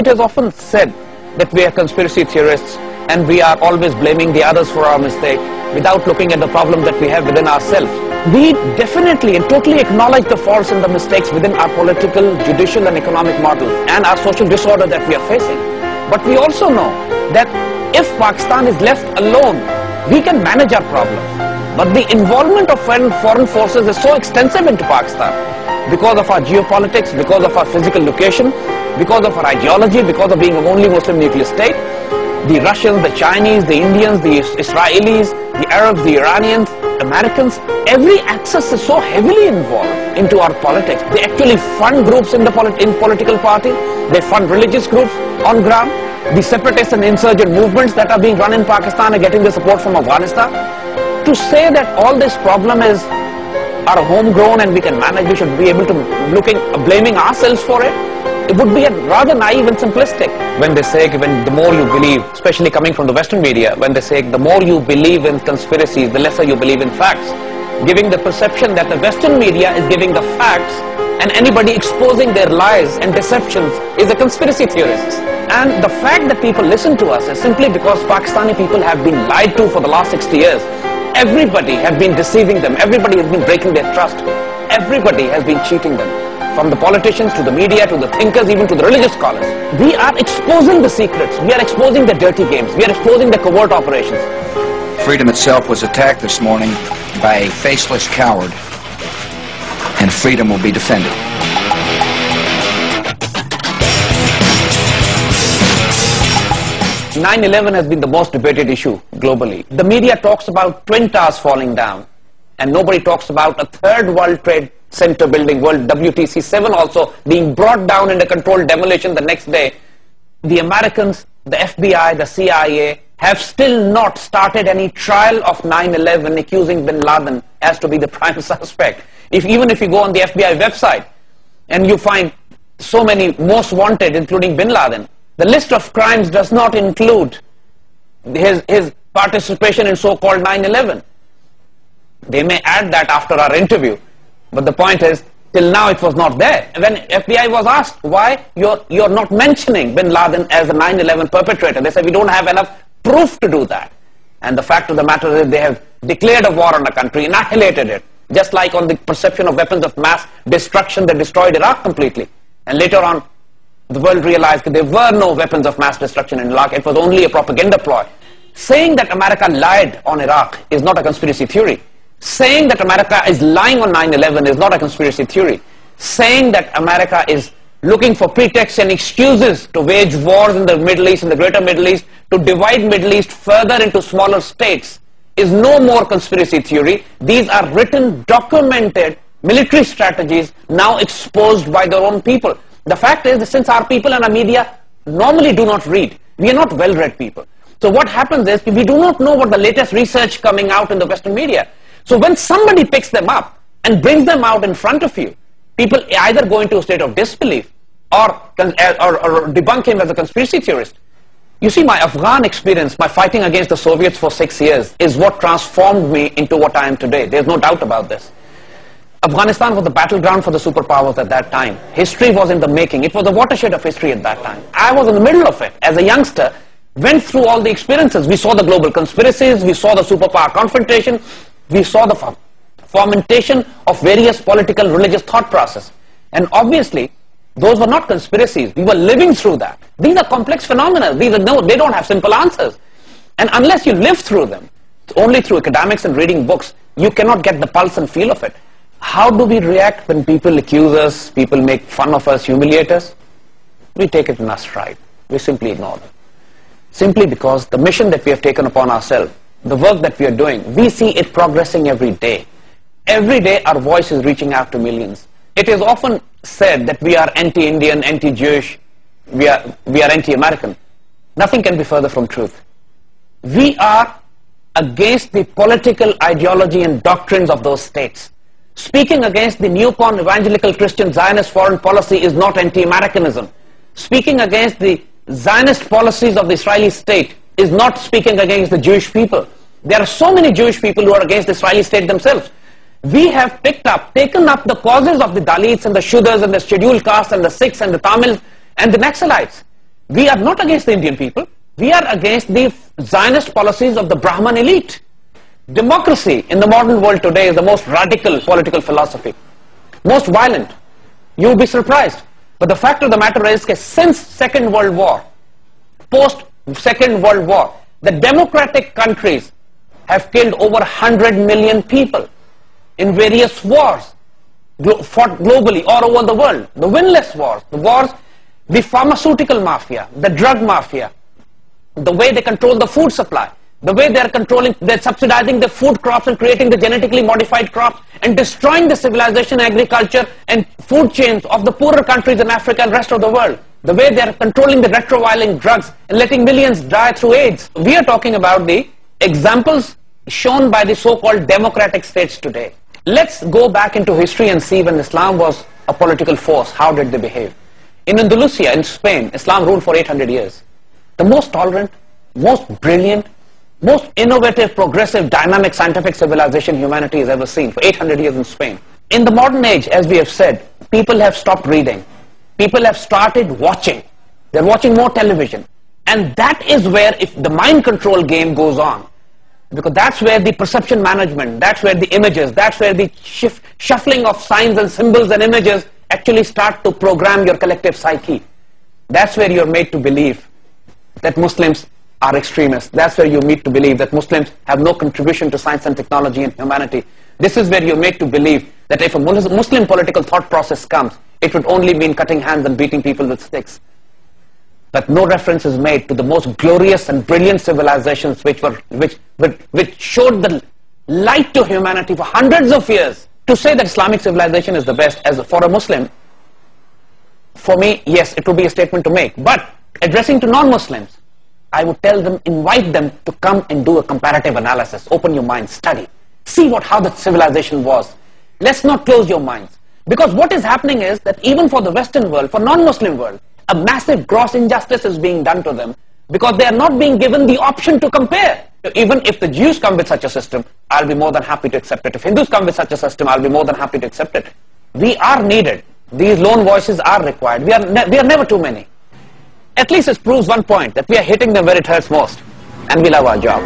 It is often said that we are conspiracy theorists and we are always blaming the others for our mistake without looking at the problem that we have within ourselves. We definitely and totally acknowledge the faults and the mistakes within our political, judicial and economic model and our social disorder that we are facing. But we also know that if Pakistan is left alone, we can manage our problems. But the involvement of foreign forces is so extensive into Pakistan because of our geopolitics, because of our physical location, because of our ideology, because of being a only Muslim nuclear state. The Russians, the Chinese, the Indians, the Israelis, the Arabs, the Iranians, Americans, every axis is so heavily involved into our politics. They actually fund groups in political parties. They fund religious groups on ground. The separatist and insurgent movements that are being run in Pakistan are getting the support from Afghanistan. To say that all this problem is our homegrown and we can manage, we should be able to blaming ourselves for it, it would be rather naive and simplistic. When they say, the more you believe, especially coming from the Western media, when they say the more you believe in conspiracies, the lesser you believe in facts, giving the perception that the Western media is giving the facts and anybody exposing their lies and deceptions is a conspiracy theorist. And the fact that people listen to us is simply because Pakistani people have been lied to for the last 60 years. Everybody has been deceiving them. Everybody has been breaking their trust. Everybody has been cheating them. From the politicians to the media to the thinkers, even to the religious scholars. We are exposing the secrets. We are exposing the dirty games. We are exposing the covert operations. Freedom itself was attacked this morning by a faceless coward, and freedom will be defended. "9/11 has been the most debated issue globally. The media talks about Twin Towers falling down, and nobody talks about a third World Trade Center building, World WTC-7 also being brought down in a controlled demolition the next day. The Americans, the FBI, the CIA have still not started any trial of 9/11 accusing bin Laden as to be the prime suspect. Even if you go on the FBI website and you find so many most wanted, including bin Laden, the list of crimes does not include his participation in so-called 9/11. They may add that after our interview, but the point is, till now it was not there. When FBI was asked why you're not mentioning bin Laden as a 9/11 perpetrator, they said we don't have enough proof to do that. And the fact of the matter is they have declared a war on the country, annihilated it, just like on the perception of weapons of mass destruction that destroyed Iraq completely. And later on, the world realized that there were no weapons of mass destruction in Iraq. It was only a propaganda ploy. Saying that America lied on Iraq is not a conspiracy theory. Saying that America is lying on 9/11 is not a conspiracy theory. Saying that America is looking for pretexts and excuses to wage wars in the Middle East, in the greater Middle East, to divide Middle East further into smaller states is no more conspiracy theory. These are written, documented military strategies now exposed by their own people. The fact is that since our people and our media normally do not read, we are not well-read people. So what happens is we do not know what the latest research coming out in the Western media. So when somebody picks them up and brings them out in front of you, people either go into a state of disbelief or debunk him as a conspiracy theorist. You see, my Afghan experience, my fighting against the Soviets for 6 years is what transformed me into what I am today. There's no doubt about this. Afghanistan was the battleground for the superpowers at that time. History was in the making. It was a watershed of history at that time. I was in the middle of it as a youngster, went through all the experiences. We saw the global conspiracies, we saw the superpower confrontation, we saw the fomentation of various political, religious thought process. And obviously, those were not conspiracies. We were living through that. These are complex phenomena. They don't have simple answers. And unless you live through them, only through academics and reading books, you cannot get the pulse and feel of it. How do we react when people accuse us, people make fun of us, humiliate us? We take it in our stride. We simply ignore them. Simply because the mission that we have taken upon ourselves, the work that we are doing, we see it progressing every day. Every day our voice is reaching out to millions. It is often said that we are anti-Indian, anti-Jewish, we are anti-American. Nothing can be further from truth. We are against the political ideology and doctrines of those states. Speaking against the newborn evangelical Christian Zionist foreign policy is not anti-Americanism. Speaking against the Zionist policies of the Israeli state is not speaking against the Jewish people. There are so many Jewish people who are against the Israeli state themselves. We have taken up the causes of the Dalits and the Shudras and the scheduled castes and the Sikhs and the Tamils and the Naxalites. We are not against the Indian people. We are against the Zionist policies of the Brahman elite. Democracy in the modern world today is the most radical political philosophy, most violent. You will be surprised. But the fact of the matter is that since Second World War, post Second World War, the democratic countries have killed over 100 million people in various wars, fought globally all over the world. The winless wars, the pharmaceutical mafia, the drug mafia, the way they control the food supply, the way they're subsidizing the food crops and creating the genetically modified crops and destroying the civilization, agriculture and food chains of the poorer countries in Africa and rest of the world. The way they're controlling the retroviral drugs and letting millions die through AIDS. We are talking about the examples shown by the so-called democratic states today. Let's go back into history and see when Islam was a political force, how did they behave? In Andalusia, in Spain, Islam ruled for 800 years. The most tolerant, most brilliant, most innovative, progressive, dynamic, scientific civilization humanity has ever seen for 800 years in Spain. In the modern age, as we have said, people have stopped reading. People have started watching. They're watching more television. And that is where if the mind control game goes on. Because that's where the perception management, that's where the images, that's where the shuffling of signs and symbols and images actually start to program your collective psyche. That's where you're made to believe that Muslims are extremists. That's where you're made to believe that Muslims have no contribution to science and technology and humanity. This is where you're made to believe that if a Muslim political thought process comes, it would only mean cutting hands and beating people with sticks. But no reference is made to the most glorious and brilliant civilizations which showed the light to humanity for hundreds of years. To say that Islamic civilization is the best for a Muslim, for me, yes, it would be a statement to make. But addressing to non-Muslims, I would tell them, invite them to come and do a comparative analysis. Open your mind, study. See how the civilization was. Let's not close your minds. Because what is happening is that even for the Western world, for non-Muslim world, a massive gross injustice is being done to them because they are not being given the option to compare. Even if the Jews come with such a system, I'll be more than happy to accept it. If Hindus come with such a system, I'll be more than happy to accept it. We are needed. These lone voices are required. We are never too many. At least it proves one point, that we are hitting them where it hurts most. And we love our job.